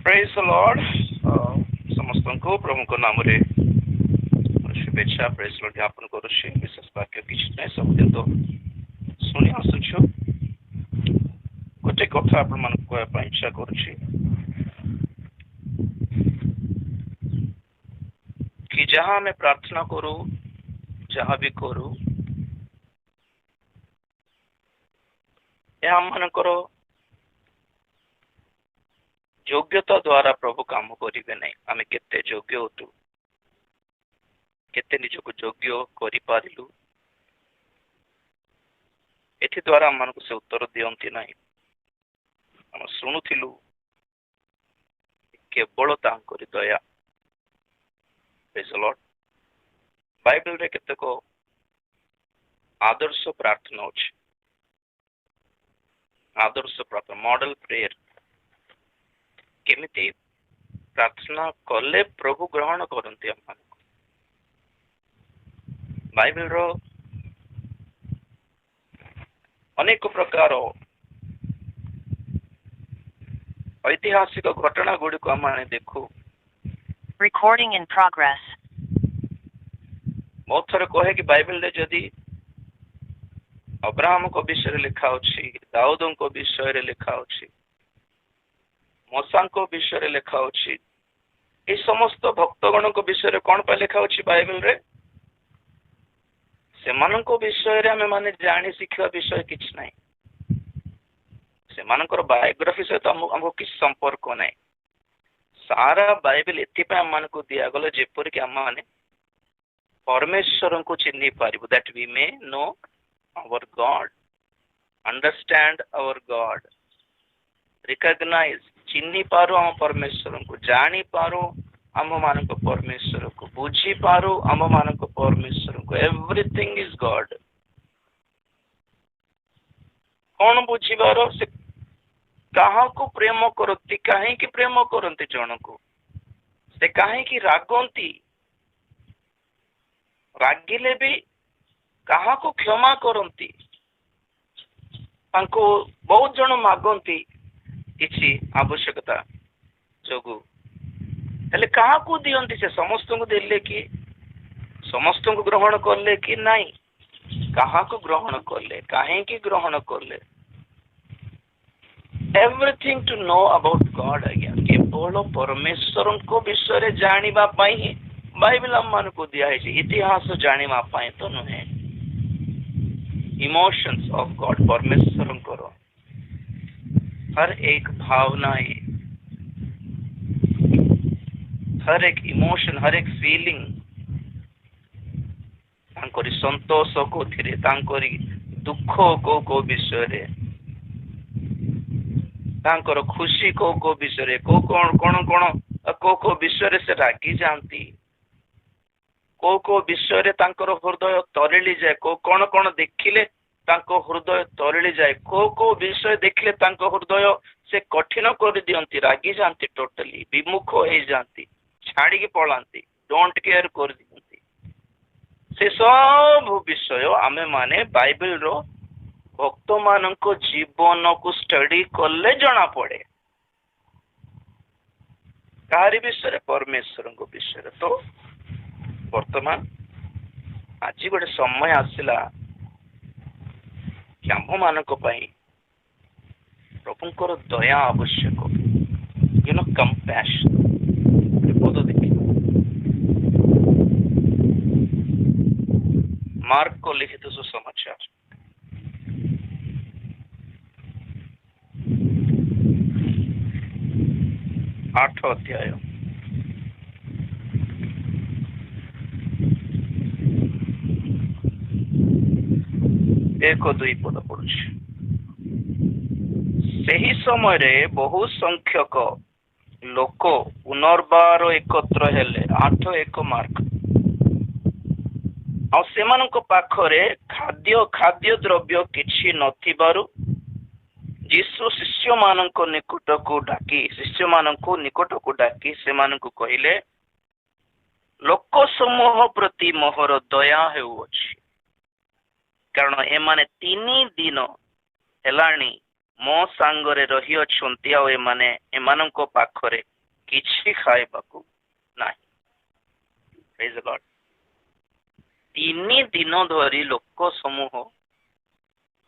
Praise the Lord. समस्त को प्रभु नाम रे शुभेच्छा प्रेज लॉर्ड ज्ञापन करुच्छी। विशेष वाक्य किसी ना सबदिन तो शुणी आसुछु। गोटे कथा आपण मान कहवा इच्छा करुच्छी कि जहाँ आम प्रार्थना करू जहाँ भी करू आम मानकर योग्यता द्वारा प्रभु काम करेंगे ना। आम केते योग्य होतु केते निजको योग्य करि पारिलु एथि द्वारा आम मानक से उत्तर दियंती नहीं। आम शुणुथिलु केवल तांकरी दया। Praise the Lord. बाइबल रे केतेक आदर्श प्रार्थना अछि। आदर्श प्रार्थना मॉडल प्रेयर केमिति प्रार्थना कले प्रभु ग्रहण करते। बाइबल रो अनेक प्रकार ऐतिहासिक घटना गुड़ी को आम देखू। Recording in progress. बहुत थर कहे कि बाइबल रे जदि अब्राहम को विषय लिखा अछि, दाऊद को विषय लिखा अछि, मूसा को विषय लिखा अछि, ये समस्त भक्तगण को विषय कौन पे लिखा अछि बाइबल रे? सेमाननको विषय रे हमें माने जानी शिक्षा विषय किछ नहीं। सेमानकर बायोग्राफी सहित हमको किछ संपर्क नहीं। सारा बाइबल एथिपा हम मानको दिया गले जेपर कि हम माने परमेश्वर को चिन्हि पारिबु, that we may know our God, understand our God, recognize चिन्हि पारो हम परमेश्वर को, जानी पारो हम मानको परमेश्वर को, बुझी पारो हम मानको परमेश्वर को। Everything is God. कौन बुझीबारो से कहा को प्रेम करती, कहीं की प्रेम करती जन को, से कहीं की रागंती, रागिले भी कहा को क्षमा करती, तांको बहुत जन मागंती किछि आवश्यकता जोगु, हेले कहा को दियंती से समस्त को देले कि समस्त को ग्रहण करले कि नहीं, कहा को ग्रहण करले, कहीं की ग्रहण करले। Everything to know about God. आज्ञा केवल परमेश्वर को विषय जानिबा पाई बाइबल हम मान को दिया है। इतिहास जानिबा पाई तो नुहे। इमोशंस ऑफ गॉड, परमेश्वर करो हर एक भावना, हर एक इमोशन, हर एक फीलिंग, तांकरी संतोष को थिरे, तांकरी दुख को विषय रे, तांकर खुशी को विषय रे, को को विषय रे से रागी जानती, को विषय रे तांकर हृदय तरिली जाए, को कौन देखिले तांको हृदय तरिली जाए, को विषय देखिले तांको हृदय से कठिन कर दियंती, रागी जानती, टोटली विमुख हो जाती, छाड़ी की पलांती, डोंट केयर कर दियंती। से सब विषय आमे माने बाइबल रो भक्त मानक जीवन को स्टडी कले जना पड़े। काहारी विषय? परमेश्वर को विषय। तो वर्तमान आज गोटे समय आसला कि आम मानक प्रभुंकर दया आवश्यक, यू नो कंपैशन। पद देखिए मार्क को लिखित सुसमाचार 8 अध्याय 1-2 पद पढ़ुछि। सही समय रे बहु संख्यक लोक पुनर्बार एकत्र हेले। 8:1 मार्क। आ सेमानक पाखरे खाद्य द्रव्य किछि नथिबारु यीशु शिष्य मानक निकट को डाकी सेमानकु कहिले, लोक समूह प्रति मोहर दया हेउछि, कारण एमाने 3 दिन हेलाणी मो सांगरे रही अछंती आ एमाने एमानक पाखरे କିଛି ଖାଇବାକୁ ନାହିଁ। ପ୍ରେଜ୍ ଦ ଲର୍ଡ। 3 ଦିନ ଧରି ଲୋକ ସମୂହ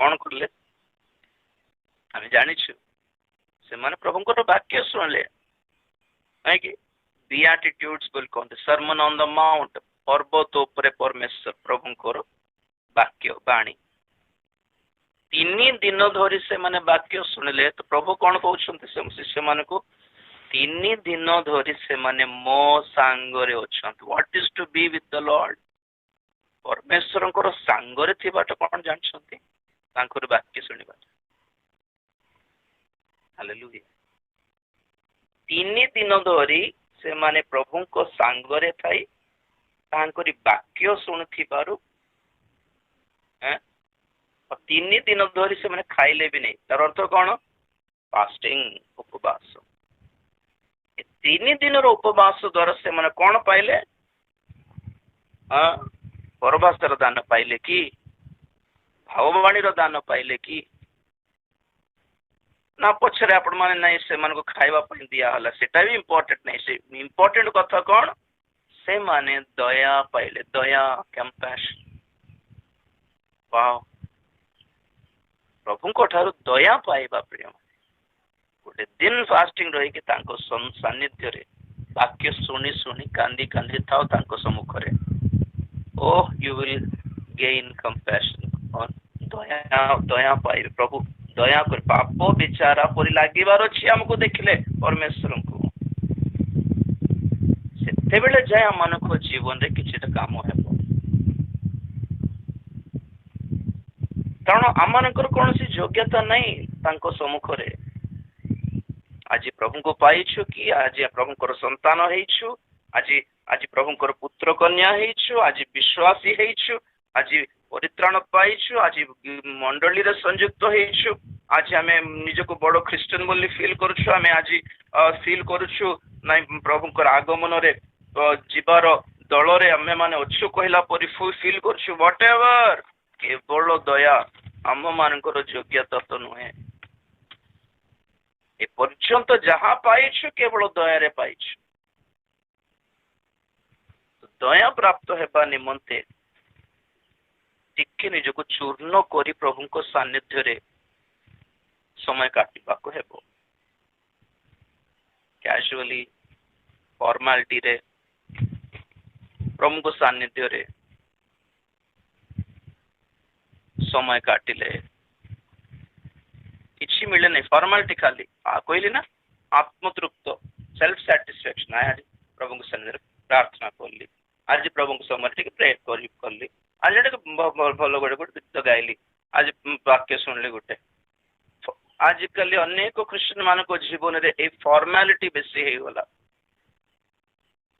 କଣ କଲେ ଆମେ ଜାଣିଛୁ। ସେମାନେ ପ୍ରଭୁଙ୍କର ବାକ୍ୟ ଶୁଣିଲେ, ନାଇଁକି ବିଆଟିଟ୍ୟୁଡ୍ସ ବୋଲି କହନ୍ତି, ସର୍ମନ ଅନ୍ ଦ ମାଉଣ୍ଟ, ପର୍ବତ ଉପରେ ପରମେଶ୍ୱର ପ୍ରଭୁଙ୍କର ବାକ୍ୟ ବାଣୀ। 3 ଦିନ ଧରି ସେମାନେ ବାକ୍ୟ ଶୁଣିଲେ। ତ ପ୍ରଭୁ କଣ କହୁଛନ୍ତି ଶିଷ୍ୟମାନଙ୍କୁ? 3 ଦିନ ଧରି ସେମାନେ ମୋ ସାଙ୍ଗରେ ଅଛନ୍ତି। What is to be with the Lord? ପରମେଶ୍ୱରଙ୍କର ସାଙ୍ଗରେ ଥିବାଟା କଣ ଜାଣିଛନ୍ତି? ତାଙ୍କର ବାକ୍ୟ ଶୁଣିବା। ହାଲେଲୁୟା। 3 ଦିନ ଧରି ସେମାନେ ପ୍ରଭୁଙ୍କ ସାଙ୍ଗରେ ଥାଇ ତାଙ୍କରି ବାକ୍ୟ ଶୁଣୁଥିବାରୁ 3 ଦିନ ଧରି ସେମାନେ ଖାଇଲେ ବି ନାହିଁ। ତାର ଅର୍ଥ କଣ? ଫାଷ୍ଟିଂ, ଉପବାସ। 3 ଦିନର ଉପବାସ ଦ୍ୱାରା ସେମାନେ କଣ ପାଇଲେ? ପରବାସର ଦାନ ପାଇଲେ କି? ଭାବବାଣୀର ଦାନ ପାଇଲେ କି? ନା ପଛରେ ଆପଣ ମାନେ ନାଇଁ ସେମାନଙ୍କୁ ଖାଇବା ପାଇଁ ଦିଆହେଲା, ସେଟା ବି ଇମ୍ପୋର୍ଟାଣ୍ଟ ନାହିଁ। ସେ ଇମ୍ପୋର୍ଟାଣ୍ଟ କଥା କଣ? ସେମାନେ ଦୟା ପାଇଲେ। ଦୟା, କମ୍ପାସନ। ୱାଓ, ପ୍ରଭୁଙ୍କ ଠାରୁ ଦୟା ପାଇବା ପ୍ରିୟ। ଗୋଟେ ଦିନ ଫାଷ୍ଟିଂ ରହିକି ତାଙ୍କ ସାନ୍ନିଧ୍ୟରେ ବାକ୍ୟ ଶୁଣି ଶୁଣି କାନ୍ଦି କାନ୍ଦି ଥାଉ ତାଙ୍କ ସମ୍ମୁଖରେ। ଓହ, ୟୁ ୱିଲ୍ ଗେନ୍ କମ୍ପାସନ। ଦୟା ପାଇବେ। ପ୍ରଭୁ ଦୟା କରି ପାପ ବିଚାରା ପରି ଲାଗିବାର ଅଛି ଆମକୁ ଦେଖିଲେ ପରମେଶ୍ୱରଙ୍କୁ। ସେତେବେଳେ ଯାଏ ଆମମାନଙ୍କ ଜୀବନରେ କିଛିଟା କାମ ହେବ। କାରଣ ଆମମାନଙ୍କର କୌଣସି ଯୋଗ୍ୟତା ନାହିଁ ତାଙ୍କ ସମ୍ମୁଖରେ। ଆଜି ପ୍ରଭୁଙ୍କୁ ପାଇଛୁ କି? ଆଜି ପ୍ରଭୁଙ୍କର ସନ୍ତାନ ହେଇଛୁ, ଆଜି ପ୍ରଭୁଙ୍କର ପୁତ୍ର କନ୍ୟା ହେଇଛୁ, ଆଜି ବିଶ୍ୱାସୀ ହେଇଛୁ, ଆଜି ପରିତ୍ରାଣ ପାଇଛୁ, ଆଜି ମଣ୍ଡଳୀରେ ସଂଯୁକ୍ତ ହେଇଛୁ, ଆଜି ଆମେ ନିଜକୁ ବଡ ଖ୍ରୀଷ୍ଟିଆନ ବୋଲି ଫିଲ୍ କରୁଛୁ। ଆମେ ଆଜି ଫିଲ୍ କରୁଛୁ ନାଇଁ ପ୍ରଭୁଙ୍କର ଆଗମନରେ ଯିବାର ଦଳରେ ଆମେ ମାନେ ଅଛୁ କହିଲା ପରି ଫିଲ୍ କରୁଛୁ। ହ୍ୱାଟ ଏଭର, କେବଳ ଦୟା, ଆମ ମାନଙ୍କର ଯୋଗ୍ୟତା ତ ନୁହେଁ। ଏ ପର୍ଯ୍ୟନ୍ତ ଯାହା ପାଇଛୁ କେବଳ ଦୟାରେ ପାଇଛୁ। ଦୟା ପ୍ରାପ୍ତ ହେବା ନିମନ୍ତେ ଟିକେ ନିଜକୁ ଚୂର୍ଣ୍ଣ କରି ପ୍ରଭୁଙ୍କ ସାନ୍ନିଧ୍ୟରେ ସମୟ କାଟିବାକୁ ହେବ। କ୍ୟାଜୁଆଲି, ଫର୍ମାଲିଟିରେ ପ୍ରଭୁଙ୍କ ସାନ୍ନିଧ୍ୟରେ ସମୟ କାଟିଲେ କିଛି ମିଳେ ନାହିଁ। ଫର୍ମାଲିଟି ଖାଲି କହିଲି ନା, ଆତ୍ମତୃପ୍ତ, ସେଲ୍ଫ ସାଟିସ୍ଫାକ୍ସନ। ଆଜି ପ୍ରଭୁଙ୍କ ସାନ୍ନିଧ୍ୟରେ ପ୍ରାର୍ଥନା କଲି, ଆଜି ପ୍ରଭୁଙ୍କ ସମୟରେ ଟିକେ ପ୍ରେ କଲି, ଆଜି ଟିକେ ଭଲ ଗୋଟେ ଗୀତ ଗାଇଲି, ଆଜି ବାକ୍ୟ ଶୁଣିଲି ଗୋଟେ। ଆଜିକାଲି ଅନେକ ଖ୍ରୀଷ୍ଟିଆନ ମାନଙ୍କ ଜୀବନରେ ଏଇ ଫର୍ମାଲିଟି ବେଶୀ ହେଇଗଲା।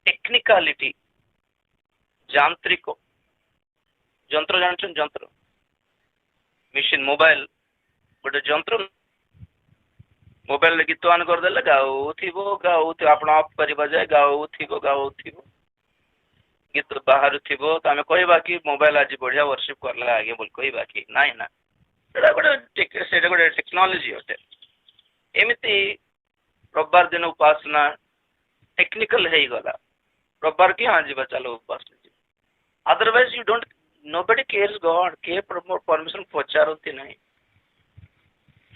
ଟେକ୍ନିକାଲିଟି, ଯାନ୍ତ୍ରିକ ଯନ୍ତ୍ର, ଜାଣିଛନ୍ତି ଯନ୍ତ୍ର, ମେସିନ, ମୋବାଇଲ ଗୋଟେ ଯନ୍ତ୍ର। ମୋବାଇଲରେ ଗୀତ ଅନ୍ କରିଦେଲେ ଗାଉଥିବ, ଆପଣ ଅଫ୍ କରିବା ଯାଏ ଗାଉଥିବ। ଗୀତ ବାହାରୁଥିବ ତ ଆମେ କହିବା କି ମୋବାଇଲ ଆଜି ବଢିଆ ବର୍ଷିପ କରିଲା ଆଜ୍ଞା ବୋଲି କହିବା କି? ନାଇଁ ନା, ସେଇଟା ଗୋଟେ ଟେକ୍ନୋଲୋଜି ଅଟେ। ଏମିତି ରବିବାର ଦିନ ଉପାସନା ଟେକ୍ନିକାଲ ହେଇଗଲା। ରବିବାର କି ହଁ ଯିବା, ଚାଲ ଉପାସନା ଯିବା। ଅଦରୱାଇଜ ୟୁ ଡୋଣ୍ଟ, ନୋବଡି କେୟାର୍ସ ଗଡ୍। କିଏ ପରମିଶନ ପଚାରନ୍ତି ନାହିଁ।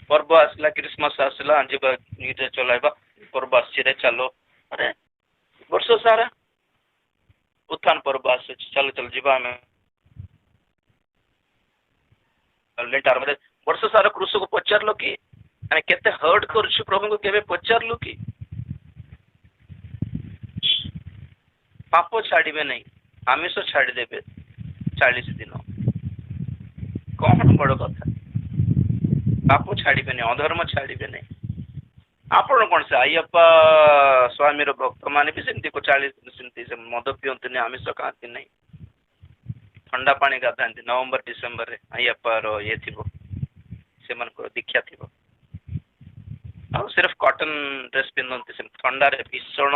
ପର୍ବ ଆସିଲା, କ୍ରିସମାସ ଆସିଲା, ଯିବା ଇରେ ଚଲାଇବା, ପର୍ବ ଆସିରେ ଚାଲ। ଆରେ ବର୍ଷ ସାରା ଉତ୍ଥାନ ପର୍ବ ଆସୁଛି, ଚାଲ ଯିବା ଆମେ। ବର୍ଷ ସାରା କୃଷକୁ ପଚାରିଲ କି ଆମେ କେତେ ହର୍ଟ କରୁଛୁ ପ୍ରଭୁଙ୍କୁ? କେବେ ପଚାରିଲୁ କି? ପାପ ଛାଡିବେ ନାହିଁ, ଆମିଷ ଛାଡିଦେବେ 40 ଦିନ। କଣ ବଡ କଥା? ପାପ ଛାଡିବେନି, ଅଧର୍ମ ଛାଡିବେନି। ଆପଣ କଣ ସେ ଆୟପ୍ପା ସ୍ୱାମୀର ଭକ୍ତ ମାନେ ବି ସେମିତି 40 ଦିନ ସେମିତି ମଦ ପିଅନ୍ତିନି, ଆମିଷ ଖାଆନ୍ତି ନାହିଁ, ଥଣ୍ଡା ପାଣି ଗାଧାନ୍ତି। ନଭେମ୍ବର ଡିସେମ୍ବରରେ ଆୟପ୍ପାର ଇଏ ଥିବ, ସେମାନଙ୍କର ଦୀକ୍ଷା ଥିବ। ଆଉ ସିର୍ଫ କଟନ ଡ୍ରେସ୍ ପିନ୍ଧନ୍ତି। ସେ ଥଣ୍ଡାରେ ଭୀଷଣ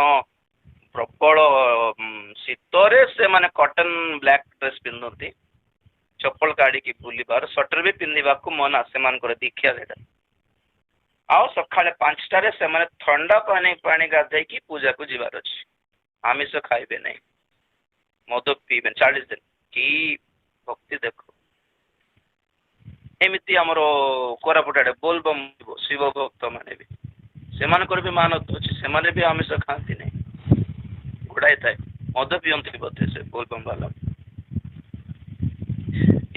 ପ୍ରବଳ ଶୀତରେ ସେମାନେ କଟନ ବ୍ଲାକ୍ ଡ୍ରେସ୍ ପିନ୍ଧନ୍ତି। ଚପଲ କାଢିକି ବୁଲିବାର, ସ୍ୱେଟର ବି ପିନ୍ଧିବାକୁ ମନା, ସେମାନଙ୍କର ଦୀକ୍ଷା ସେଇଟା। ଆଉ ସକାଳେ 5ଟାରେ ସେମାନେ ଥଣ୍ଡା ପାଣି ଗାଧେଇକି ପୂଜାକୁ ଯିବାର ଅଛି। ଆମିଷ ଖାଇବେ ନାହିଁ, ମଦ ପିଇବେ 40 ଦିନ। କି ଭକ୍ତି ଦେଖ। ଏମିତି ଆମର କୋରାପୁଟ ଆଡେ ବୋଲବମ୍ ଶିବ ଭକ୍ତ ମାନେ ବି, ସେମାନଙ୍କର ବି ମାନତ ଅଛି, ସେମାନେ ବି ଆମିଷ ଖାଆନ୍ତି ନାହିଁ। ଗୁଡାଏ ଥାଏ, ମଦ ପିଅନ୍ତି ବୋଧେ ସେ ବୋଲବମ୍ ବାଲା।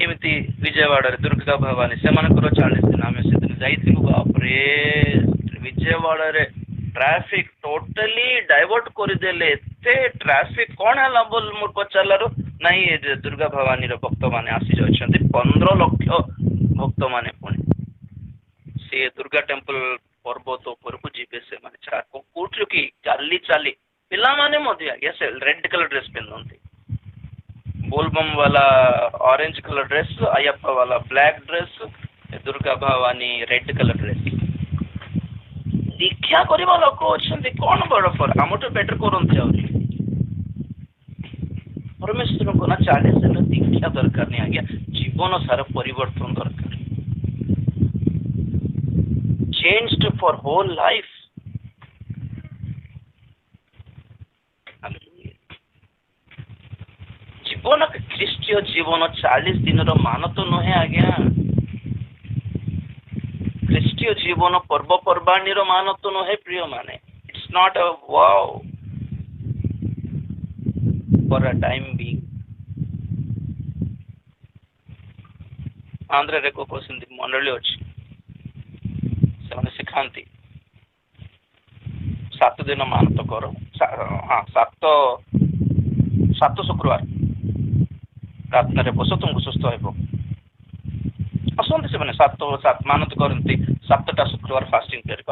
ଏମିତି ବିଜୟୱାଡାରେ ଦୁର୍ଗା ଭବାନୀ, ସେମାନଙ୍କର 40 ଦିନ। ଆମେ ସେଦିନ ଯାଇଥିଲୁ, ବାପରେ ବିଜୟୱାଡାରେ ଟ୍ରାଫିକ ଟୋଟାଲି ଡାଇଭର୍ଟ କରିଦେଲେ। ଏତେ ଟ୍ରାଫିକ କଣ ହେଲା ବୋଲ ମୁଁ ପଚାରିଲାରୁ, ନାଇଁ ଦୁର୍ଗା ଭବାନୀର ଭକ୍ତ ମାନେ ଆସି ଅଛନ୍ତି, 15 ଲକ୍ଷ ଭକ୍ତ ମାନେ। ପୁଣି ସେ ଦୁର୍ଗା ଟେମ୍ପଲ ପର୍ବତ ଉପରକୁ ଯିବେ ସେମାନେ। କୋଉଠୁ କି ଚାଲି ଚାଲି, ପିଲାମାନେ ମଧ୍ୟ ଆଜ୍ଞା ସେ ରେଡ୍ କଲର ଡ୍ରେସ୍ ପିନ୍ଧନ୍ତି। बोलबम वाला ऑरेंज कलर ड्रेस, अयप्पा वाला black dress, Durga Bhavani red colour dress. दीक्षा करवा लोक अच्छा कौन बड़ फर आम तो बेटर करते परमेश्वर को ना 40 दिन दीक्षा दरकार नहीं आज्ञा, जीवन सारा परिवर्तन दरकार, चेंज्ड फॉर होल लाइफ। जीवन ख्रीष्टीय जीवन 40 दिन मान तो नुहे आज्ञा। ख्रीष्टीय जीवन पर्वपर्वाणी मान तो नुहे प्रिय माने। It's not a wow for a time being. Andhra रे को मंडली अच्छी से शिखाती 7 दिन मान तो कर। हाँ 7 शुक्रवार प्रार्थना बस तुमको सुस्थ हो आसते से 7 मानत करती। 7टा शुक्रवार फास्टिंग करके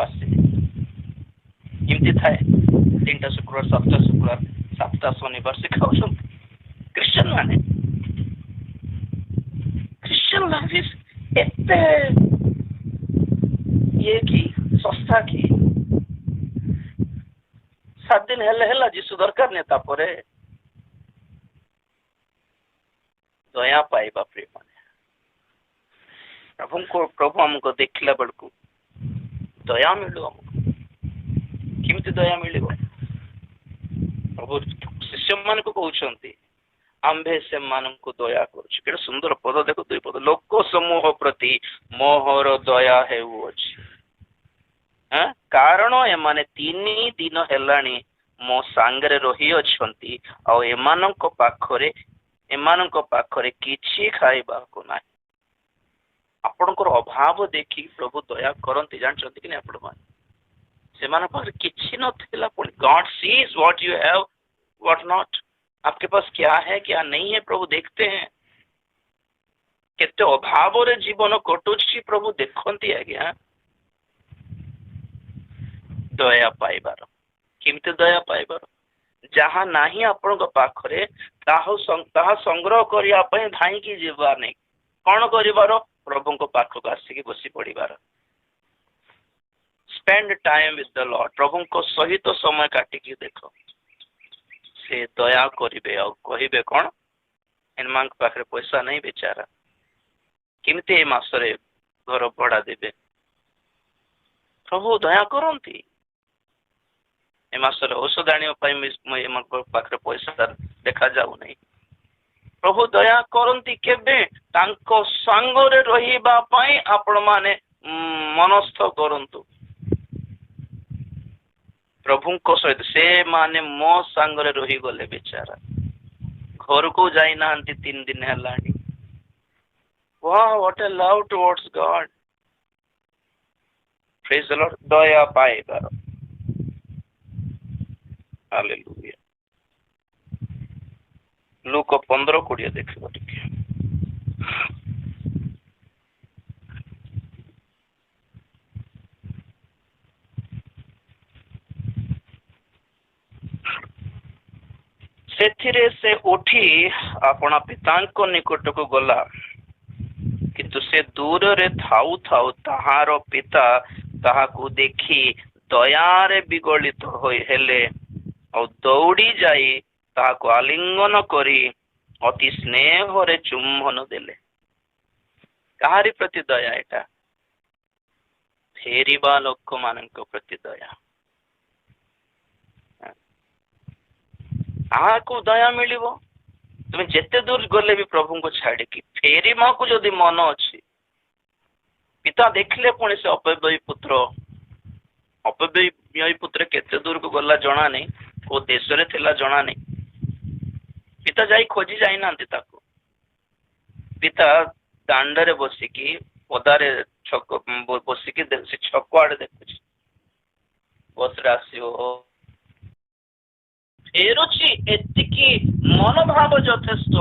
आमती थाए 3टा शुक्रवार 7टा शुक्रवार 7टा शनिवार शिखाऊ क्रिश्चियन माने। क्रिश्चियन लाइफ इज एते ये की संस्था की 7 दिन हेला जीसु दरकार नहीं तापरे दया पाइबा प्रिय माने। प्रभु हमको देखला बेलू दया मिलू, हमको किमती दया मिल। प्रभु शिष्य मान को कहते आंभे से मान को दया कर। सुंदर पद देखो 2 पद, लोक समूह प्रति मोहर दया हेउअछि, कारण एमाने 3 दिन हेलाणी मो सांगरे रही अछंती आ एमानक पाखरे किछि खाइबा को नाही। आपणकर अभाव देखी प्रभु दया करती जानते कि नहीं? आपण से किसी नथिला, God sees what you have what not. आपके पास क्या है क्या नहीं है प्रभु देखते हैं। केते अभाव रे जीवन कटुछि प्रभु देखंती आज्ञा। दया पाइबार किमते दया पाइबार, जहाँ नहीं आपण पाखरे ताहा संग्रह करिया पय धाई की जीवार नहीं। कौन करिवार? प्रभु को पाखक आसिक बसी पड़िबार। Spend time with the Lord. प्रभु को सहित समय काटिकी देख, से दया करिवे और कहिबे कौन एनमान पाखरे पैसा नहीं बेचारा, किमते ए मासरे घर भड़ा देबे। प्रभु दया करंती। ए मासरे औषध आनिया पय एमान पाखरे पैसा देखा जाऊ नहीं। प्रभु दया करंती केबे? तांको संगरे रहिबा पय आपण माने मनस्थ करंतु। प्रभु को सहित से माने मो संगरे रही गले बेचारा, घर को जाई नांती 3 दिन हेलानी। वाह what a love towards God. Praise the Lord. दया पाइबार। हालेलुया। लूक 15:20 देखिबो टिके। सेथिरे से उठी अपना पितांको निकट को गला, किंतु से दूर रे थाउ थाउ ताहार पिता ताहाकू देखी दयारे विगलित हेले और दौड़ी जाई ताहाकू आलिंगन करी अति स्नेह रे चुम्बन देले। कहारी प्रति दया एटा? ଫେରିବା ଲୋକମାନଙ୍କ ପ୍ରତି ଦୟା। କାହାକୁ ଦୟା ମିଳିବ? ତୁମେ ଯେତେ ଦୂର ଗଲେ ବି ପ୍ରଭୁଙ୍କୁ ଛାଡ଼ିକି ଫେରିବାକୁ ଯଦି ମନ ଅଛି, ପିତା ଦେଖିଲେ ପୁଣି ସେ ଅପବ୍ୟୟୀ ପୁତ୍ର କେତେ ଦୂରକୁ ଗଲା ଜଣା ନାହିଁ, କୋଉ ଦେଶରେ ଥିଲା ଜଣା ନାହିଁ। ପିତା ଯାଇ ଖୋଜି ଯାଇନାହାନ୍ତି ତାକୁ। ପିତା ଦାଣ୍ଡରେ ବସିକି ପଦାରେ ବସିକି ସେ ଛକ ଆଡେ ଦେଖୁଛି, ବସରେ ଆସିବ ଫେରୁଛି, ଏତିକି ମନୋଭାବ ଯଥେଷ୍ଟ।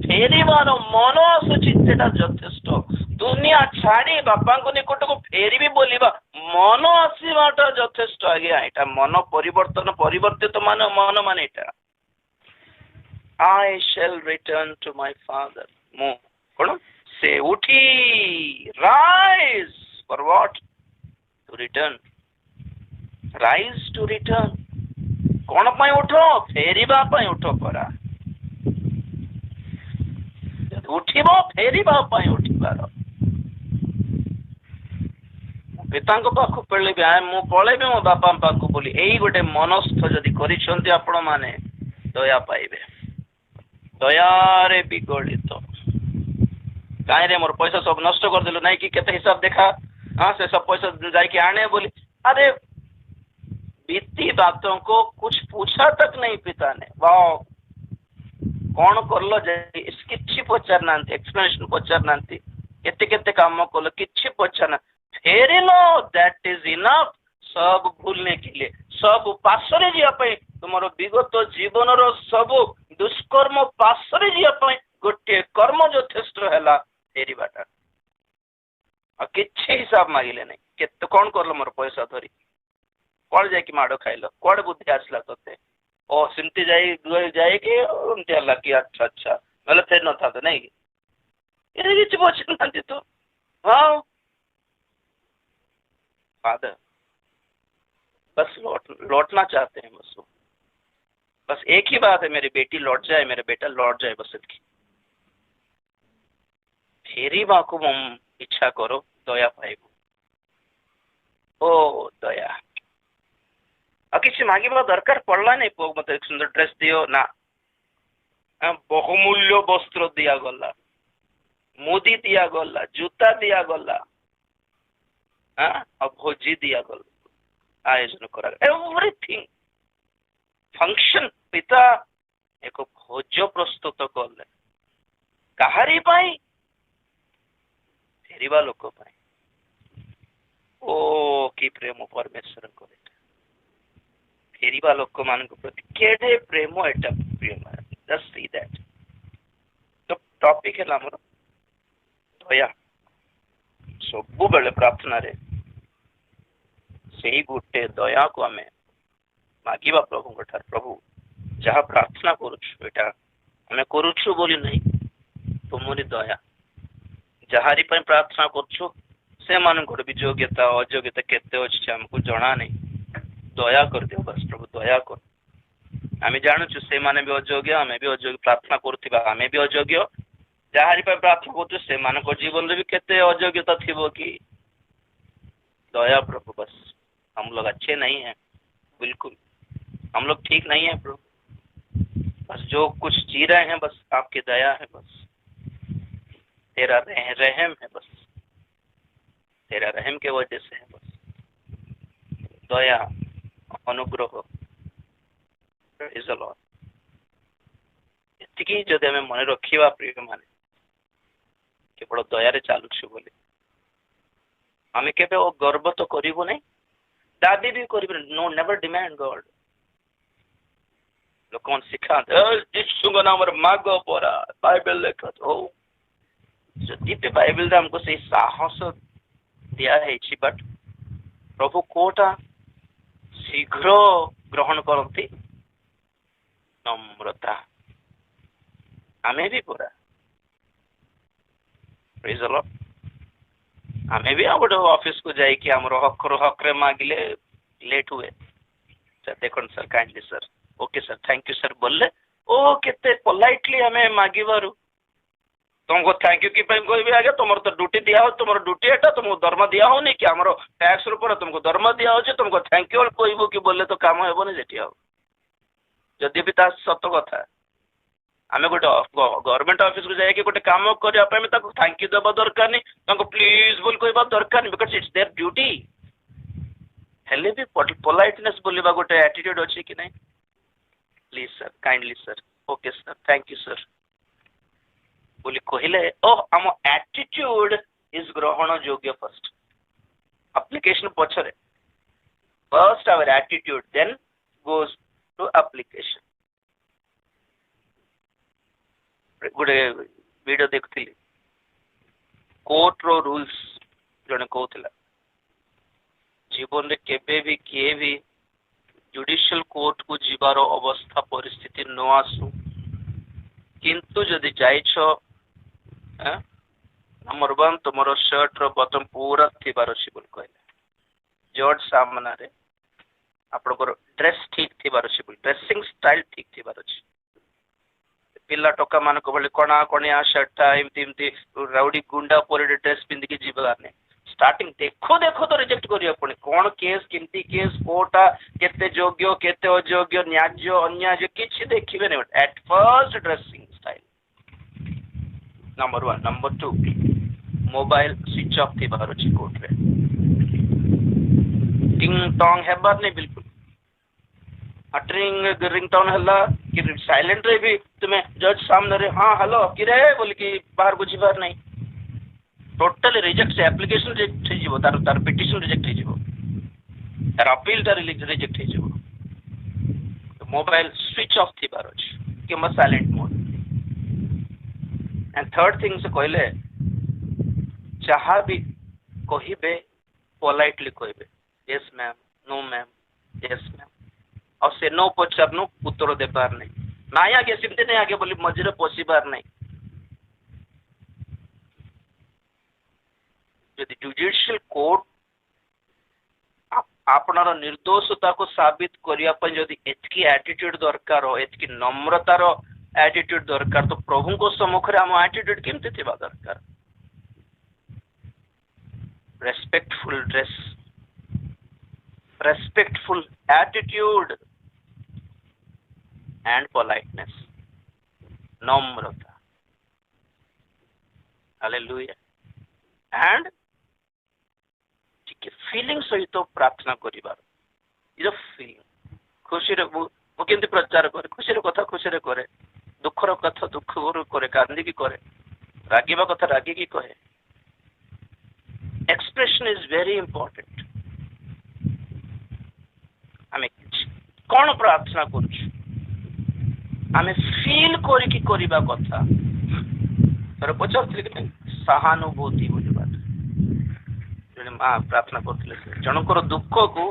ଫେରିବାର ମନ ଆସୁଛି, ସେଟା ଯଥେଷ୍ଟ। ଦୁନିଆ ଛାଡି ବାପାଙ୍କ ନିକଟକୁ ଫେରିବି ବୋଲିବା ମନ ଆସିବାଟା ଯଥେଷ୍ଟ। ଆଜ୍ଞା ଏଇଟା ମନ ପରିବର୍ତ୍ତିତ ମନ ମାନେ ଏଇଟା I shall return to my father। ମୁଁ କଣ ସେ ଉଠି rise for what? To return। rise to return। କଣ ପାଇଁ ଉଠ? ଫେରିବା ପାଇଁ ଉଠ ପରା। ଉଠିବ ଫେରିବା ପାଇଁ ଉଠିବାର। ପିତାଙ୍କ ପାଖକୁ ପଳେଇବି, ମୁଁ ପଳେଇବି ମୋ ବାପାଙ୍କ ପାଖକୁ ବୋଲି ଏଇ ଗୋଟେ ମନସ୍ଥ ଯଦି କରିଛନ୍ତି ଆପଣ ମାନେ, ଦୟା ପାଇବେ। ଦୟାରେ ବିଗଳିତ। କାହିଁରେ ମୋର ପଇସା ସବୁ ନଷ୍ଟ କରିଦେଲୁ, ନାଇଁ କି କେତେ ହିସାବ ଦେଖା, ସେ ସବୁ ପଇସା ଯାଇକି ଆଣେ ବୋଲି। अरे बीती बातों को कुछ पूछा तक नहीं पिता ने। वाह, कौन करल किछि पचार नांती, एक्सप्लेनेशन पचार नांती, केते केते काम कल किछि पचार फेरिलो, दैट इज इनफ। सब भूलने के लिए, सब पासरे जिया पे, तुमर विगत जीवन रो सब दुष्कर्म पासरे जिया पे गोटे कर्म यथेष्ट हैला फेरिबाटा। आ किछि हिसाब मागिले नहीं, केते कौन करलो मोर पैसा धरी, कौन जाकि माड़ खाइल, कौन बुद्धि आसला तोते? ओ सिमती जाइए एमती हला कि अच्छा अच्छा मतलब फेर न था तो नहीं ये किसी पहुंचना तो। हाँ फादर बस लौटना चाहते हैं, बस एक ही बात है, मेरी बेटी लौट जाए, मेरा बेटा लौट जाए, बस इतकी। फेरिबा को मम इच्छा करो, दया पाइबो। ओ दया आ किसी मांगिबा दरकार पड़ला नहीं। मत एक सुंदर ड्रेस दियो ना, बहुमूल्य वस्त्र दिया गला, मुदी दिया गला, जूता दिया गला, भोजी दिया गला, आयोजन करा एवरीथिंग फंक्शन। पिता एक भोज प्रस्तुत कले काहारी पाई? फेरिबा लोक पाई। ओ कि प्रेम परमेश्वर करे, फेरिबा लोक मान प्रति केडे प्रेम एटा प्रेम। Just see that. तो टॉपिक है हमर दया। सब बेले प्रार्थना रे सही गोटे दया को हमें मागिबा प्रभु ठार। प्रभु जहाँ प्रार्थना करुछु एटा हमें करुछु बोली नहीं, तुमरी दया। जहारी पर प्रार्थना करुछु से मानकर भी योग्यता अयोग्यता केते अछि हमको जଣା नहीं। दया कर दियो बस प्रभु, दया कर। आम जानूँ से माने भी अयोग्य, आम भी अयोग्य, प्रार्थना करुवा आम भी अयोग्य। जहारी पर प्रार्थना करुँ से जीवन भी केते अयोग्यता थिबो कि। दया प्रभु बस, हम लोग अच्छे नहीं हैं, बिल्कुल हम लोग ठीक नहीं है प्रभु। बस जो कुछ जी रहे हैं बस आपकी दया है, बस तेरा रहम है, बस तेरा रहम के वजह से है। बस दया अनुग्रह एतिकी जदि आम मन रखा प्रिय माने केवल दयारे चलुछु बोली आम के गर्व तो करू नहीं, दाबी भी कर नो नेवर डिमांड गॉड। लोक शिखा यीशु नाम माग परा बाइबल लेख हो जदि भी बाइबल हमको से साहस दिया है, बट प्रभु कोटा शीघ्र ग्रहण करती नम्रता। आमे भी पूरा प्रेज द लॉर्ड। आमे भी गोटे ऑफिस को जाइए आम हक रे मागिले लेट हुए, देखो sir kindly sir, okay sir, thank you sir बोले ओ केते पोलाइटली हमें मागिबारु तुमको थैंक यू कि कहबी आगे तुम तो ड्यूटी दिया हो तुम ड्यूटी एटा तुमको दरमा दिया होनी कि आमर टैक्स ऊपर तुमको दरमा दिया हो तुमको थैंक यू कहबू कि बोले तो काम हेबनी सेठी आ जदि भी ता सत कथा आम गोटे गवर्नमेंट ऑफिस को जाइए गोटे काम करने थैंक यू देवा दरकार नहीं प्लीज बोल कहवा दरकार नहीं बिकज इट्स देयर ड्यूटी हेले भी पोलाइटनेस बोलवा गोटे एटीट्यूड अच्छी कि नहीं please sir kindly sir okay sir thank you sir बोली कहले ओ आम एटीट्यूड इज ग्रहण योग्य फर्स्ट एप्लिकेशन पछरे first our attitude then goes to application गोटे वीडियो देखती कोर्ट रो रूल्स जने कहूला जीवन रे केबे भी किए भी जुडिशियल कोर्ट को जीवार अवस्था परिस्थिति न आसू किंतु जदि जाइछ नंबर वन तुम शर्ट रो बटन पूरा थिबार अछि बोल कहले जज सामना रे आपनकर ड्रेस ठीक थिबार अछि बोल ड्रेसिंग स्टाइल ठीक थिबार अछि पिला टोका मान को बोले कोना कोनिया शर्टटा एमती एमती राउडी गुंडा पर ड्रेस पिंदी के जीवार ने स्टार्टिंग देखो देखो तो रिजेक्ट करियो पुणी कौन केस किमती केस कोटा केते योग्य केते अयोग्य न्याज्य अन्याज्य किछि देखिबे नै at first dressing style number one number two mobile switch off थी बाहर अछि कोर्ट रे टिंग टोंग हेबार नै बिल्कुल अटरिंग रिंग टोन हल्ला कि साइलेंट रे भी तुम्हें जज सामने रे हां हेलो कि रे बोल कि बाहर को जीवार नै टोटली रिजेक्ट से एप्लिकेशन रिजेक्ट हो जीवो तार पिटिशन रिजेक्ट हो जीवो तार अपील तार रिजेक्ट हो जीवो तो मोबाइल स्विच ऑफ थी बार अछि कि म silent mode and third thing से कहले चाहा भी कहिबे पोलाइटली कहिबे yes ma'am no ma'am yes ma'am और से नो पचारनु उत्तर देबार नै नाय आगे सिमते नै आगे बोली मझिरे पसिबार नै यदि जुडिशियल कोर्ट आपनर निर्दोषता को साबित करिया पय यदि एतकी एटीट्यूड दरकार हो एतकी नम्रतार एटीट्यूड दरकार तो प्रभु को सम्मुख रे हम एटीट्यूड केमते थिबा दरकार respectful dress respectful attitude and politeness Namrata hallelujah and feeling सहित प्रार्थना करिबार इज फीलिंग खुशी रे मु केंति प्रचार करे खुशी रे कथा खुशी रे करे दुख रो कथा दुख रो करे कांदी की करे रागीबा कथा रागी की कहे एक्सप्रेशन इज वेरी इंपोर्टेंट आमे कोन प्रार्थना करू आमे फील करी की करिबा कथा तर पचारथिले कि सहानुभूति बोलिबा प्रार्थना करथिले जनकर दुख को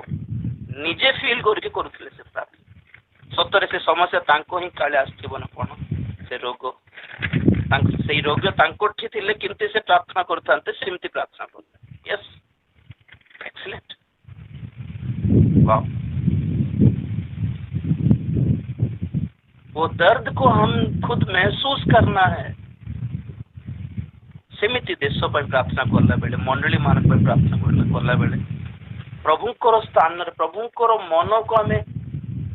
निजे फील करके करथिले से प्रार्थना सतरे से समस्या तांको ही काले आस्थिबो न कोन से रोग तांक से रोग तांको ठी थिले किंतु से प्रार्थना करथांते सेमति प्रार्थना करते यस एक्सीलेंट वाओ वो दर्द को हम खुद महसूस करना है सेमिति देश पर प्रार्थना करला बेले मंडली मान पर प्रार्थना करला बेले प्रभुंकर स्थान रे प्रभुंकर मन को हमें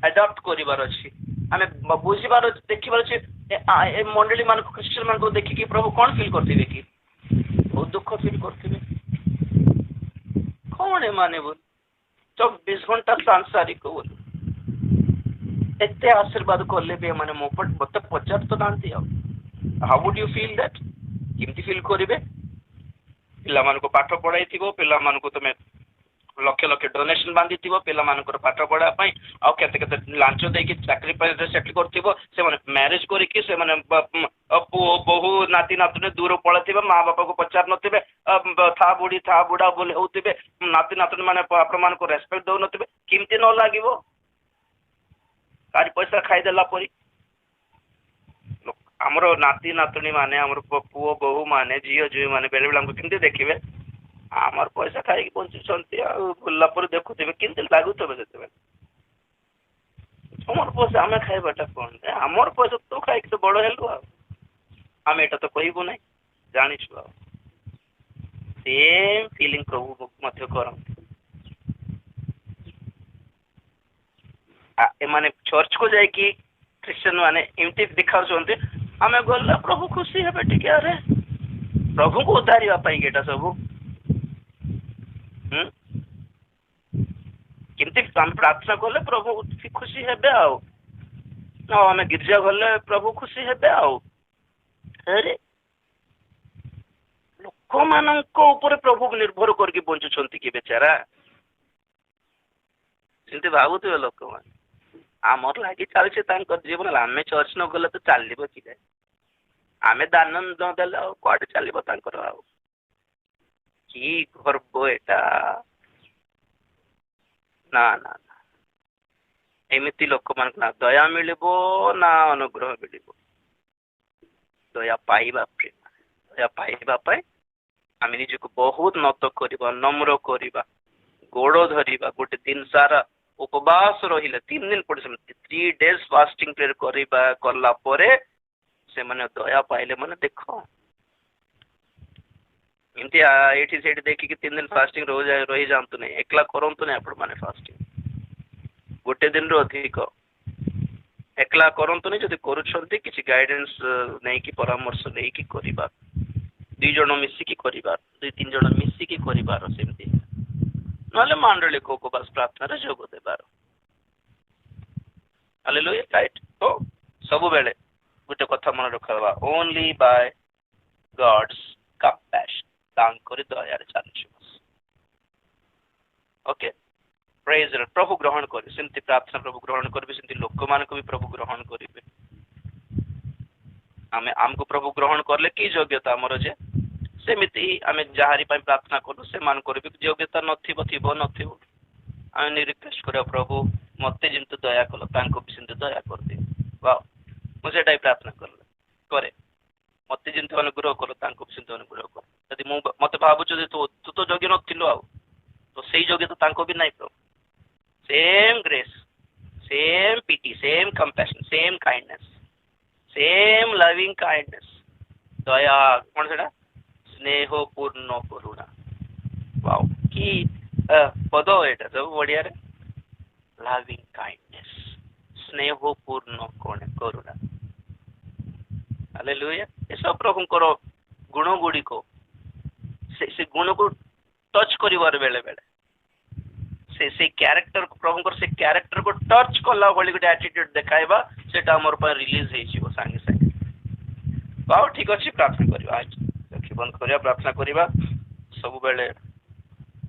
अडॉप्ट करिवार अछि हमें बुझिबार देखिबार अछि ए मंडली मान को क्रिश्चियन मान को देखि कि प्रभु कोन फील करथिबे कि बहुत दुख फील करथिबे कोन है माने बोल 24 घंटा सांसारिक बोल एते आशीर्वाद करले बे माने मोपट बत पचार तो नांती how would you feel that किमती फील करिवे पिला मान को पाठ पढ़ाई थिबो पिला मान को तमे लक्ष लक्ष डोनेशन बांधी थिबो पिला मान को पाठ पढ़ा पई आ केते केते लांच दे के चाकरी पर सेटल करथिबो से माने मैरिज करी कि से माने अपु बहु नाती नातुने दूर पळथिबे मां बापा को पचार नथिबे था बुढ़ा बोले होथिबे नाती नातुन माने आपण मान को रेस्पेक्ट दउ नथिबे किमती न लागिवो कारी पैसा खाई देला परी आमर नाती नातुणी माने आमर पुओ बहु माने झील झी माने बेले बेले हमको किंतु देखिबे आमर पैसा खाई बंचुछंती आ बुल्ला पर देखुथिबे किंतु लागुथबे जते हमर पैसा हमें खाइबाटा कोन हमर पैसा तो खाई के बड़ हेलु आम एटा तो कहबो नै ଜାଣିଛୁ ଆଉ ସେମ୍ ଫିଲିଂ ପ୍ରଭୁ ମଧ୍ୟ କରନ୍ତି। ଏମାନେ ଚର୍ଚ୍ଚକୁ ଯାଇକି ଖ୍ରୀଷ୍ଟିଆନ ମାନେ ଏମିତି ଦେଖାଉଛନ୍ତି ଆମେ ଗଲେ ପ୍ରଭୁ ଖୁସି ହେବେ ଟିକେ, ଆରେ ପ୍ରଭୁଙ୍କୁ ଉଦ୍ଧାରିବା ପାଇଁ ଏଇଟା ସବୁ। କେମିତି ଆମେ ପ୍ରାର୍ଥନା କଲେ ପ୍ରଭୁ ଖୁସି ହେବେ, ଆଉ ଆମେ ଗିର୍ଜା ଗଲେ ପ୍ରଭୁ ଖୁସି ହେବେ। ଆଉ ଆରେ ଲୋକମାନଙ୍କ ଉପରେ ପ୍ରଭୁ ନିର୍ଭର କରିକି ବଞ୍ଚୁଛନ୍ତି କି ବେଚାରା, ସେମିତି ଭାବୁଥିବେ ଲୋକମାନେ। ଆମର ଲାଗି ଚାଲିଛି ତାଙ୍କ ଜୀବନ, ଆମେ ଚର୍ଚ୍ଚ ନ ଗଲେ ତ ଚାଲିବ କି ଯାଏ, ଆମେ ଦାନ ନ ଦେଲେ ଆଉ କୁଆଡେ ଚାଲିବ ତାଙ୍କର। ଆଉ କି ଗର୍ବ ଏଟା, ନା ନା ନା, ଏମିତି ଲୋକମାନଙ୍କୁ ନା ଦୟା ମିଳିବ ନା ଅନୁଗ୍ରହ ମିଳିବ। ଦୟା ପାଇବା ପ୍ରେମ, ଦୟା ପାଇବା ପାଇଁ ଆମେ ନିଜକୁ ବହୁତ ନତ କରିବା, ନମ୍ର କରିବା, ଗୋଡ଼ ଧରିବା, ଗୋଟେ ଦିନ ସାରା ଉପବାସ ରହିଲେ 3 ଦିନ ପଡେ, 3 days ଫାଷ୍ଟିଂ ପ୍ରେୟର କରିବା, କଲା ପରେ ସେମାନେ ଦୟା ପାଇଲେ। ମାନେ ଦେଖ ଏମିତି ଏଇଠି ସେଇଠି ଦେଖିକି 3 ଦିନ ଫାଷ୍ଟିଂ ରହିଯାଆନ୍ତୁ ନାହିଁ, ଏକଲା କରନ୍ତୁ ନାହିଁ ଆପଣ ମାନେ ଫାଷ୍ଟିଂ। ଗୋଟେ ଦିନରୁ ଅଧିକ ଏକଲା କରନ୍ତୁନି, ଯଦି କରୁଛନ୍ତି କିଛି ଗାଇଡେନ୍ସ ନେଇକି, ପରାମର୍ଶ ନେଇକି କରିବା, 2 ଜଣ ମିଶିକି କରିବା, 2-3 ଜଣ ମିଶିକି କରିବାର, ସେମିତି ନହେଲେ ମଣ୍ଡଳୀକ ଉପବାସ ପ୍ରାର୍ଥନାରେ ଯୋଗ ଦେବାର। Hallelujah, right. ତ ସବୁବେଳେ ଗୋଟେ କଥା ମନେ ରଖବା, ଓନ୍ଲି ବାୟ ଗଡ୍ସ କମ୍ପାସନ, ତାଙ୍କରି ଦୟାରେ ଚାଲିଛୁ। ଓକେ, ପ୍ରେଜ୍ ଦ ଲର୍ଡ। ପ୍ରଭୁ ଗ୍ରହଣ କରିବେ, ସେମିତି ପ୍ରାର୍ଥନା ପ୍ରଭୁ ଗ୍ରହଣ କରିବେ, ସେମିତି ଲୋକମାନଙ୍କୁ ବି ପ୍ରଭୁ ଗ୍ରହଣ କରିବେ। ଆମକୁ ପ୍ରଭୁ ଗ୍ରହଣ କଲେ କି ଯୋଗ୍ୟତା ଆମର, ଯେ ସେମିତି ଆମେ ଯାହାରି ପାଇଁ ପ୍ରାର୍ଥନା କଲୁ ସେମାନଙ୍କର ବି ଯୋଗ୍ୟତା ନଥିବ, ନଥିବ, ଆମେ ରିକ୍ୱେଷ୍ଟ କରିବା ପ୍ରଭୁ ମତେ ଯେମିତି ଦୟା କଲ ତାଙ୍କୁ ବି ସେମିତି ଦୟା କରିଦିଅ। ମୁଁ ସେଟା ହିଁ ପ୍ରାର୍ଥନା କରେ, ମତେ ଯେମିତି ଅନୁଗ୍ରହ କଲ ତାଙ୍କୁ ବି ସେମିତି ଅନୁଗ୍ରହ କର। ଯଦି ମତେ ଭାବୁଛୁ ଯେ ତୁ ତ ଯୋଗ୍ୟ ନଥିଲୁ, ଆଉ ତ ସେଇ ଯୋଗ୍ୟତା ତାଙ୍କୁ ବି ନାହିଁ ପ୍ରଭୁ। Same grace, same pity, same compassion, same kindness, same loving kindness, ଦୟା, କଣ ସେଟା, ସ୍ନେହ ପୂର୍ଣ୍ଣ କରୁଣା। ୱାଓ, କି ପଦ ଏଇଟା ସବୁ ଓଡ଼ିଆରେ, ଲଭିଂ କାଇଣ୍ଡନେସ୍, ସ୍ନେହ ପୂର୍ଣ୍ଣ କରୁଣା। ହାଲେଲୁୟା। ଏସବୁ ପ୍ରଭୁଙ୍କର ଗୁଣ ଗୁଡ଼ିକ, ସେ ଗୁଣକୁ ଟଚ୍ କରିବାର ବେଳେ ବେଳେ ସେ କ୍ୟାରେକ୍ଟର, ପ୍ରଭୁଙ୍କର ସେ କ୍ୟାରେକ୍ଟରକୁ ଟଚ୍ କଲା ଭଳି ଗୋଟେ ଆଟିଟ୍ୟୁଡ ଦେଖାଇବା, ସେଟା ଆମର ପାଇଁ ରିଲିଜ ହେଇଯିବ ସାଙ୍ଗେ ସାଙ୍ଗେ। ଆଉ ଠିକ ଅଛି, ପ୍ରାର୍ଥନା କରିବା, ଆଖି ବନ୍ଦ କରିବା, ପ୍ରାର୍ଥନା କରିବା। ସବୁବେଳେ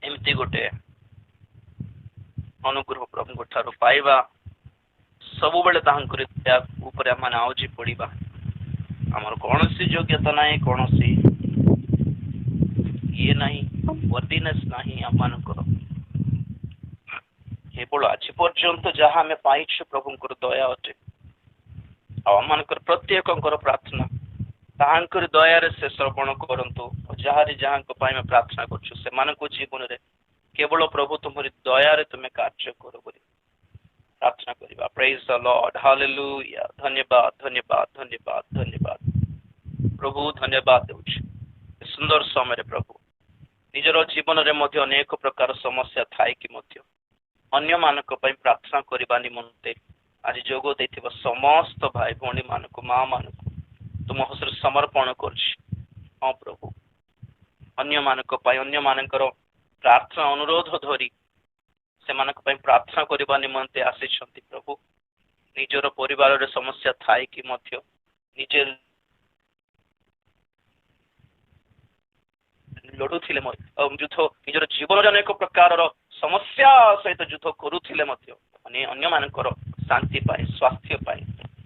ଏମିତି ଗୋଟେ ଅନୁଗ୍ରହ ପ୍ରଭୁଙ୍କ ଠାରୁ ପାଇବା, ସବୁବେଳେ ତାହାଙ୍କର ଉପରେ ଆମେ ଆଉଜି ପଡ଼ିବା। ଆମର କୌଣସି ଯୋଗ୍ୟତା ନାହିଁ, କୌଣସି ଇଏ ନାହିଁ, ୱର୍ଦିନେସ୍ ନାହିଁ ଆମମାନଙ୍କର। କେବଳ ଆଜି ପର୍ଯ୍ୟନ୍ତ ଯାହା ଆମେ ପାଇଛୁ ପ୍ରଭୁଙ୍କର ଦୟା ଅଟେ। ଆଉ ଆମମାନଙ୍କର ପ୍ରତ୍ୟେକଙ୍କର ପ୍ରାର୍ଥନା ତାହାଙ୍କର ଦୟାରେ ସେ ଶ୍ରବଣ କରନ୍ତୁ। ଯାହାଙ୍କ ପାଇଁ ଆମେ ପ୍ରାର୍ଥନା କରୁଛୁ ସେମାନଙ୍କ ଜୀବନରେ କେବଳ ପ୍ରଭୁ ତୁମରି ଦୟାରେ ତୁମେ କାର୍ଯ୍ୟ କର ବୋଲି ପ୍ରାର୍ଥନା କରିବା। ପ୍ରେଜ୍ ଦ ଲର୍ଡ, ହାଲେଲୁୟା। ଧନ୍ୟବାଦ, ଧନ୍ୟବାଦ, ଧନ୍ୟବାଦ, ଧନ୍ୟବାଦ ପ୍ରଭୁ, ଧନ୍ୟବାଦ ଦେଉଛି ସୁନ୍ଦର ସମୟରେ। ପ୍ରଭୁ ନିଜର ଜୀବନରେ ମଧ୍ୟ ଅନେକ ପ୍ରକାର ସମସ୍ୟା ଥାଇକି ମଧ୍ୟ ଅନ୍ୟମାନଙ୍କ ପାଇଁ ପ୍ରାର୍ଥନା କରିବା ନିମନ୍ତେ ଆଜି ଯୋଗ ଦେଇଥିବା ସମସ୍ତ ଭାଇ ଭଉଣୀ ମାନଙ୍କୁ, ମା ମାନଙ୍କୁ ତୁମ ହସ୍ତରେ ସମର୍ପଣ କରୁଛି। ହଁ ପ୍ରଭୁ, ଅନ୍ୟମାନଙ୍କ ପାଇଁ, ଅନ୍ୟମାନଙ୍କର ପ୍ରାର୍ଥନା ଅନୁରୋଧ ଧରି ସେମାନଙ୍କ ପାଇଁ ପ୍ରାର୍ଥନା କରିବା ନିମନ୍ତେ ଆସିଛନ୍ତି। ପ୍ରଭୁ ନିଜର ପରିବାରରେ ସମସ୍ୟା ଥାଇକି ମଧ୍ୟ ନିଜେ ଲଢୁଥିଲେ, ଯୁଦ୍ଧ ନିଜର ଜୀବନରେ ଅନେକ ପ୍ରକାରର ସମସ୍ୟା ସହିତ ଯୁଦ୍ଧ କରୁଥିଲେ ମଧ୍ୟ ଅନ୍ୟମାନଙ୍କର ଶାନ୍ତି ପାଇଁ, ସ୍ୱାସ୍ଥ୍ୟ ପାଇଁ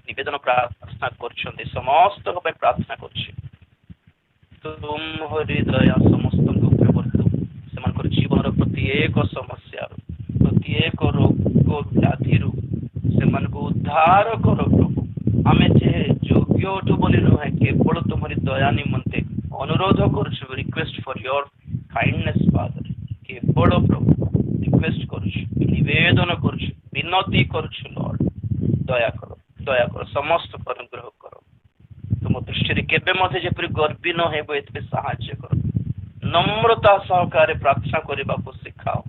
ନିବେଦନ ପ୍ରାର୍ଥନା କରୁଛନ୍ତି। ସମସ୍ତଙ୍କ ପାଇଁ ପ୍ରାର୍ଥନା କରୁଛି, ତୁମରି ଦୟା ସମସ୍ତଙ୍କ ଉପରେ ବର୍ତ୍ତୁ। ସେମାନଙ୍କର ଜୀବନର ପ୍ରତ୍ୟେକ ସମସ୍ୟାରୁ, ପ୍ରତ୍ୟେକ ରୋଗ ବ୍ୟାଧିରୁ ସେମାନଙ୍କୁ ଉଦ୍ଧାର କର ପ୍ରଭୁ। ଆମେ ଯେ ଯୋଗ୍ୟ ଅଟୁ ବୋଲି ନୁହେଁ, କେବଳ ତୁମରି ଦୟା ନିମନ୍ତେ ଅନୁରୋଧ କରୁଛୁ, request for your kindness father. କେବଳ ପ୍ରଭୁ ରିକ୍ୱେଷ୍ଟ କରୁଛୁ, ନିବେଦନ କରୁଛୁ, ବିନତି କରୁଛୁ, ଲର୍ଡ ଦୟା କର, ଦୟା କର, ସମସ୍ତଙ୍କୁ ଅନୁଗ୍ରହ କର। ତୁମ तुम दृष्टि केबे मते जेपरि गर्वी न हेबो एतबे सहाय्य कर नम्रता सहकारे प्रार्थना करने को शिखाओ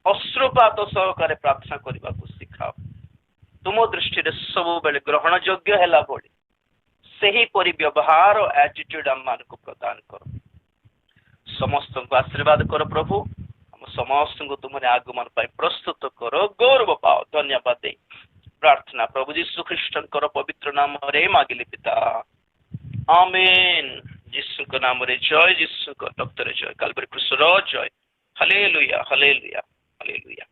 अश्रुपात सहकारे प्रार्थना करने को शिखाओ तुम दृष्टि सब बेले ग्रहण योग्य है भली सही परि व्यवहार और एटीट्यूड आम मान को प्रदान कर समस्त को आशीर्वाद कर प्रभु हम समस्त को तुमने आगमन पाई प्रस्तुत करो गौरव पाओ धन्यवाद दे प्रार्थना प्रभु यीशु ख्रीष्ट पवित्र नाम रे मागिले पिता आमीन यीशु के नाम रे जय यीशु को रक्त रे जय कलवरी क्रूस रो जय hallelujah hallelujah hallelujah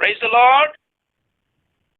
praise the Lord